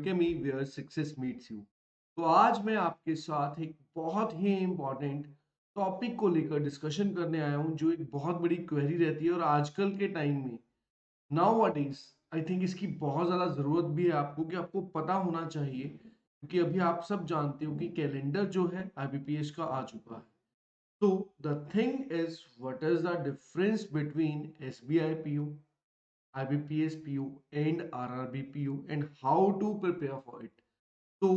Alchemy where success meets you. तो आज मैं आपके साथ एक बहुत ही इम्पोर्टेंट टॉपिक को लेकर डिस्कशन करने आया हूँ, जो एक बहुत बड़ी क्वेरी रहती है और आजकल के टाइम में नाउ आई थिंक इसकी बहुत ज़्यादा ज़रूरत भी है आपको, कि आपको पता होना चाहिए, क्योंकि अभी आप सब जानते हो कि कैलेंडर जो है आईबीपीएस का आ चुका है। तो the thing is, what is the difference between SBI PO, IBPS PO and RRB PO and how to prepare for it। तो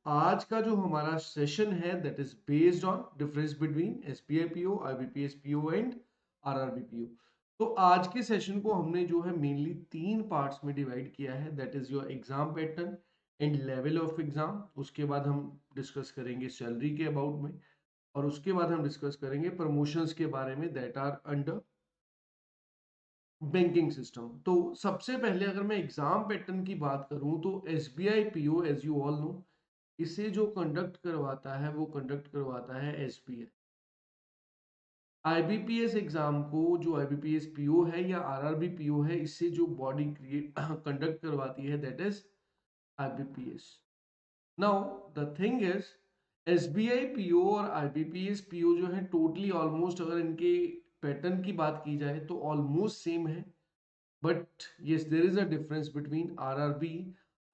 आज का जो हमारा सेशन है that is based on difference between SBI PO, IBPS PO and RRB PO। तो आज के session को हमने जो है मेनली तीन पार्ट्स में डिवाइड किया है, that is your exam pattern and level of exam. उसके बाद हम डिस्कस करेंगे सैलरी के अबाउट में, और उसके बाद हम डिस्कस करेंगे प्रमोशंस के बारे में that are under banking system. तो सबसे पहले अगर मैं एग्जाम पैटर्न की बात करूं तो SBI PO as you all know, इसे जो कंडक्ट करवाता है वो कंडक्ट करवाता है एसबीआई। आईबीपीएस एग्जाम को जो आईबीपीएस पीओ है या आरआरबी पीओ है, इससे जो बॉडी क्रिएट कंडक्ट करवाती है that is IBPS. Now the thing is, SBI PO और आईबीपीएस पीओ जो है टोटली ऑलमोस्ट, अगर इनके पैटर्न की बात की जाए तो ऑलमोस्ट सेम है। But yes, there is a difference between RRB।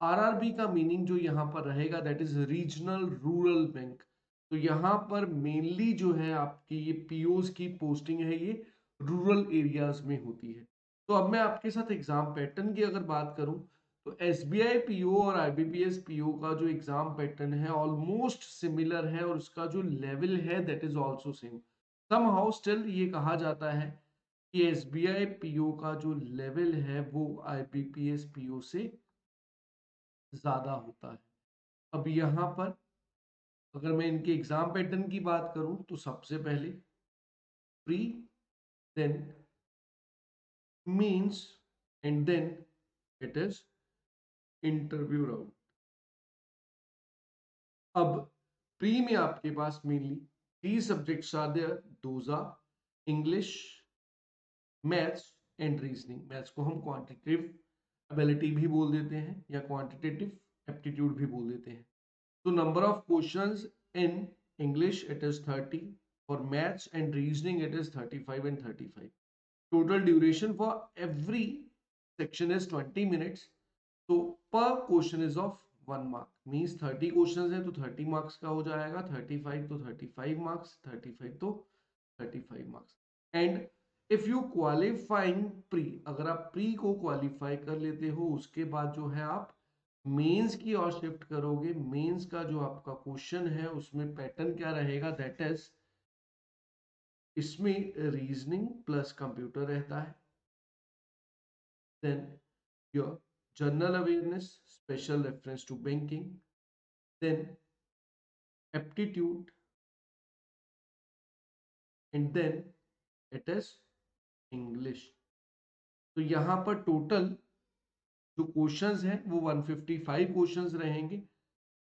RRB का मीनिंग जो यहाँ पर रहेगा that is regional rural bank. तो यहाँ पर मेनली जो है आपकी ये पीओज की पोस्टिंग है, ये रूरल एरियाज में होती है। तो अब मैं आपके साथ एग्जाम पैटर्न की अगर बात करूं तो एसबीआई पीओ और आईबीपीएस पीओ का जो एग्जाम पैटर्न है ऑलमोस्ट सिमिलर है, और उसका जो लेवल है that is also same. Somehow still ये कहा जाता है कि एसबीआई पीओ का जो लेवल है वो आईबीपीएस पीओ से ज्यादा होता है। अब यहाँ पर अगर मैं इनके एग्जाम पैटर्न की बात करूं तो सबसे पहले pre, then mains and then it is interview round. अब प्री में आपके पास mainly three subjects are there, those are English, maths and reasoning. Maths को हम क्वांटिटेटिव एबिलिटी भी बोल देते हैं या क्वांटिटेटिव एप्टीट्यूड भी बोल देते हैं। तो number of questions in English it is 30, for maths and reasoning it is 35 and 35। Total duration for every section is 20 minutes। तो per question is of 1 mark, means 30 questions है तो 30 marks का हो जाएगा, 35 तो 35 marks, 35 तो 35 marks। And if you qualifying pre, अगर आप pre को qualify कर लेते हो उसके बाद जो है आप मेंस की ओर शिफ्ट करोगे। मेंस का जो आपका क्वेश्चन है उसमें पैटर्न क्या रहेगा दैट इज, इसमें रीजनिंग प्लस कंप्यूटर रहता है, then your general awareness, special reference to banking, then aptitude and then it is English. तो यहां पर टोटल जो क्वेश्चंस हैं वो 155 क्वेश्चंस रहेंगे।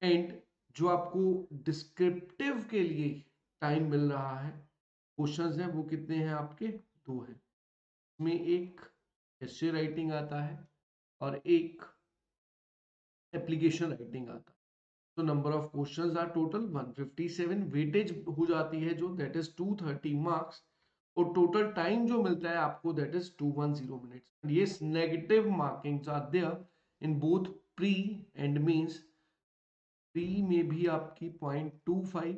एंड जो आपको डिस्क्रिप्टिव के लिए टाइम मिल रहा है, क्वेश्चंस हैं वो कितने हैं आपके, दो हैं। में एक एस्से राइटिंग आता है और एक एप्लीकेशन राइटिंग आता है। तो number of questions are total 157। Weightage हो जाती है जो दैट इज 230 मार्क्स, और टोटल टाइम जो मिलता है आपको दैट इज 210 मिनट्स। ये negative markings are there in both pre and mains. Pre में भी आपकी 0.25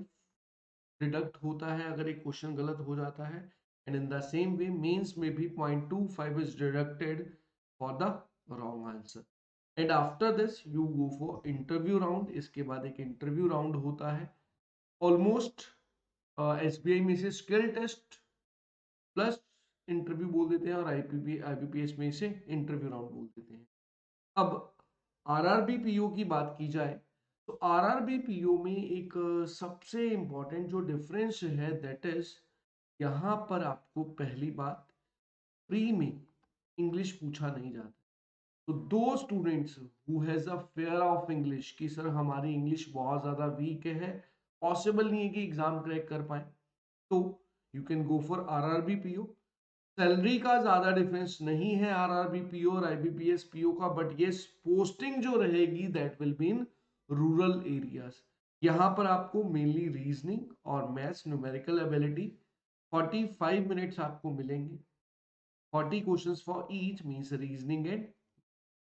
डिडक्ट होता है अगर एक क्वेश्चन गलत हो जाता है, and in the same way mains में भी 0.25 is deducted for the wrong answer. And after this you go for interview round. इसके बाद एक इंटरव्यू राउंड होता है, ऑलमोस्ट एसबीआई में से स्किल टेस्ट प्लस इंटरव्यू बोल देते हैं, और आईबीपीएस में से इंटरव्यू राउंड बोल देते हैं। अब आरआरबी पीओ की बात की जाए तो आरआरबी पीओ में एक सबसे इंपॉर्टेंट जो डिफरेंस है दैट इज, यहाँ पर आपको पहली बात प्री में इंग्लिश पूछा नहीं जाता। तो दो students who has a fair of English कि सर हमारी इंग्लिश बहुत ज्यादा वीक है, पॉसिबल नहीं है कि एग्जाम क्रैक कर पाए, तो you can go for RRB PO. Salary का ज्यादा डिफरेंस नहीं है आरआरबी पीओ और आईबीपीएस पीओ का, बट ये पोस्टिंग जो रहेगी that will be in rural areas. यहाँ पर आपको मेनली रीजनिंग और मैथ्स न्यूमेरिकल एबिलिटी 45 मिनट्स आपको मिलेंगे। 40 questions for each means reasoning and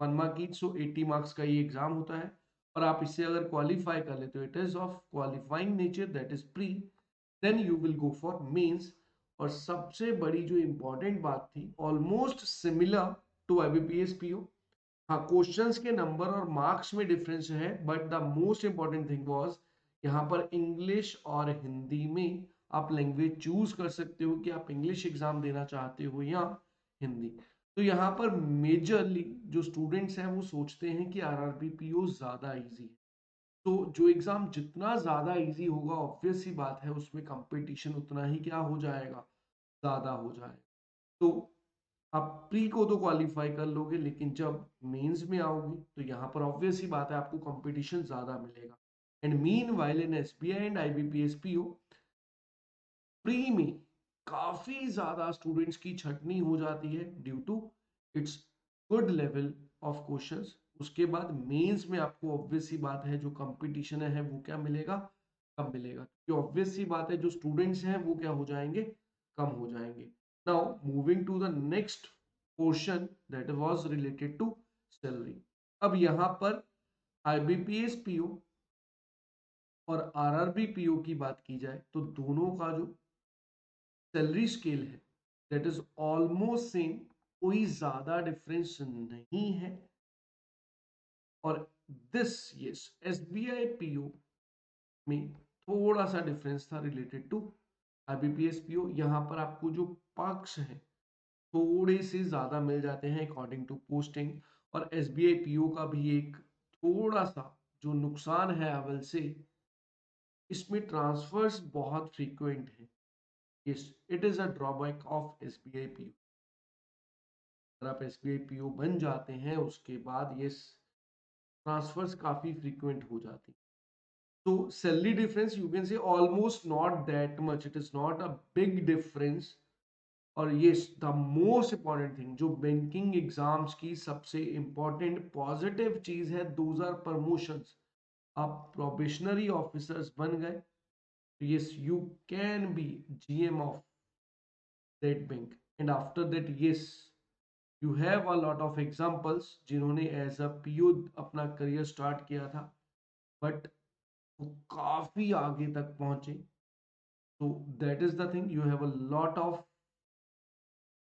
1 mark each, so 80 marks का ये एग्जाम होता है। और आप इससे अगर क्वालिफाई कर लेते हो, it is of qualifying nature, that is pre, then you will go for mains. और सबसे बड़ी जो इंपॉर्टेंट बात थी, almost similar to IBPS PO. हाँ, क्वेश्चंस के नंबर और मार्क्स में डिफरेंस है, but the most important thing was यहाँ पर इंग्लिश और हिंदी में आप लैंग्वेज चूज कर सकते हो कि आप इंग्लिश एग्जाम देना चाहते हो या हिंदी। तो यहाँ पर मेजरली जो स्टूडेंट्स हैं वो सोचते हैं कि आरआरबी पीओ ज्यादा इजी है। तो जो एग्जाम जितना ज्यादा इजी होगा, ऑब्वियस सी बात है उसमें कंपटीशन उतना ही क्या हो जाएगा, ज्यादा हो जाएगा। तो आप प्री को तो क्वालिफाई कर लोगे, लेकिन जब मेंस में आओगे तो यहाँ पर ऑब्वियस ही बात है आपको कंपटीशन ज्यादा मिलेगा। And meanwhile in SBI and IBPS PO pre में काफी ज्यादा स्टूडेंट्स की छटनी हो जाती है due to its good level of questions. उसके बाद मेंस में आपको ऑब्वियस सी बात है जो कंपटीशन है वो क्या मिलेगा, कम मिलेगा, क्योंकि ऑब्वियस सी बात है जो स्टूडेंट्स हैं वो क्या हो जाएंगे, कम हो जाएंगे। Now moving to the next portion that was related to salary. अब यहाँ पर आईबीपीएस पीओ और आरआरबी पीओ की बात की जाए तो दोनों का जो सैलरी स्केल है दैट इज ऑलमोस्ट सेम, कोई ज्यादा डिफरेंस नहीं है। और दिस यस एसबीआई पीओ में थोड़ा सा डिफरेंस था रिलेटेड टू आईबीपीएस पीओ। यहाँ पर आपको जो पक्ष है थोड़े से ज्यादा मिल जाते हैं अकॉर्डिंग टू पोस्टिंग। और एसबीआई पीओ का भी एक थोड़ा सा जो नुकसान है अवल से, इसमें ट्रांसफर्स बहुत फ्रीक्वेंट है। Yes, it is a drawback of SBI PO. अगर आप एसबीआई पीओ बन जाते हैं उसके बाद ये ट्रांसफर्स काफी फ्रीक्वेंट हो जाती हैं। तो salary difference you can say almost not that much, it is not a big difference. और ये द मोस्ट इंपॉर्टेंट थिंग जो बैंकिंग एग्जाम्स की सबसे इंपॉर्टेंट पॉजिटिव चीज है, दोज आर प्रमोशंस। आप प्रोबेशनरी ऑफिसर्स बन गए, yes you can be GM of that bank. And after that yes you have a lot of examples जिन्होंने as a PO अपना करियर स्टार्ट किया था, बट वो काफी आगे तक पहुंचे। तो that is the thing, you have a lot of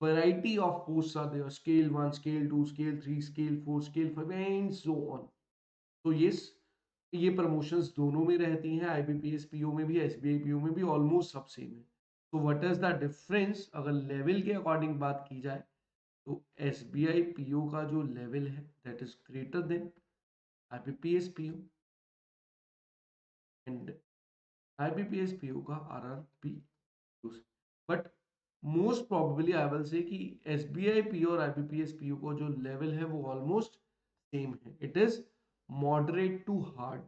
variety of posts are there, scale 1, scale 2, scale 3, scale 4, scale 5 and so on. तो ये प्रमोशंस दोनों में रहती हैं, आईबीपीएस पीओ में भी एसबीआई पीओ में भी ऑलमोस्ट सब सेम है। तो व्हाट इज द डिफरेंस अगर लेवल के अकॉर्डिंग बात की जाए तो एसबीआई पीओ का जो लेवल है that is greater than IBPS PO and IBPS PO का RRB. But most probably I will say कि एसबीआई पीओ और आईबीपीएस पीओ का जो लेवल है वो ऑलमोस्ट सेम है, it is moderate to hard.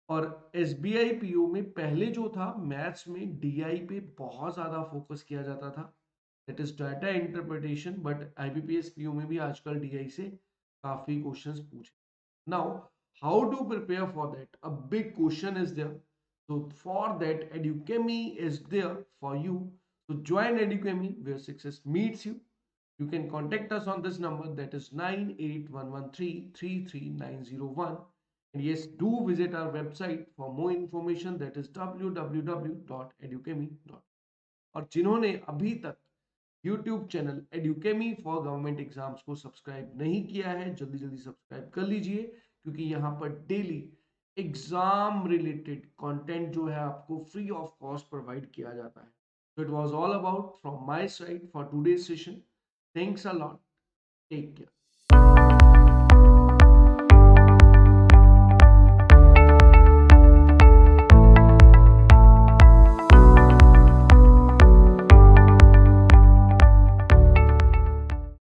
और एसबीआई पीओ में पहले जो था मैथ्स में डीआई पे बहुत ज्यादा फोकस किया जाता था, that is data interpretation, but IBPS PO में भी आजकल डीआई से काफी क्वेश्चंस पूछे। Now how to prepare for that, a big question is there. So for that, Educami is there for you. So join Educami where success meets you. You can contact us on this number that is 9811333901. And yes, do visit our website for more information that is www.educami.com. और जिन्होंने अभी तक YouTube channel Educami for government exams को subscribe नहीं किया है, जल्दी जल्दी सब्सक्राइब कर लीजिए, क्योंकि यहाँ पर डेली एग्जाम रिलेटेड कंटेंट जो है आपको फ्री ऑफ कॉस्ट प्रोवाइड किया जाता है। So it was all about from my side for today's session. Thanks a lot. Take care.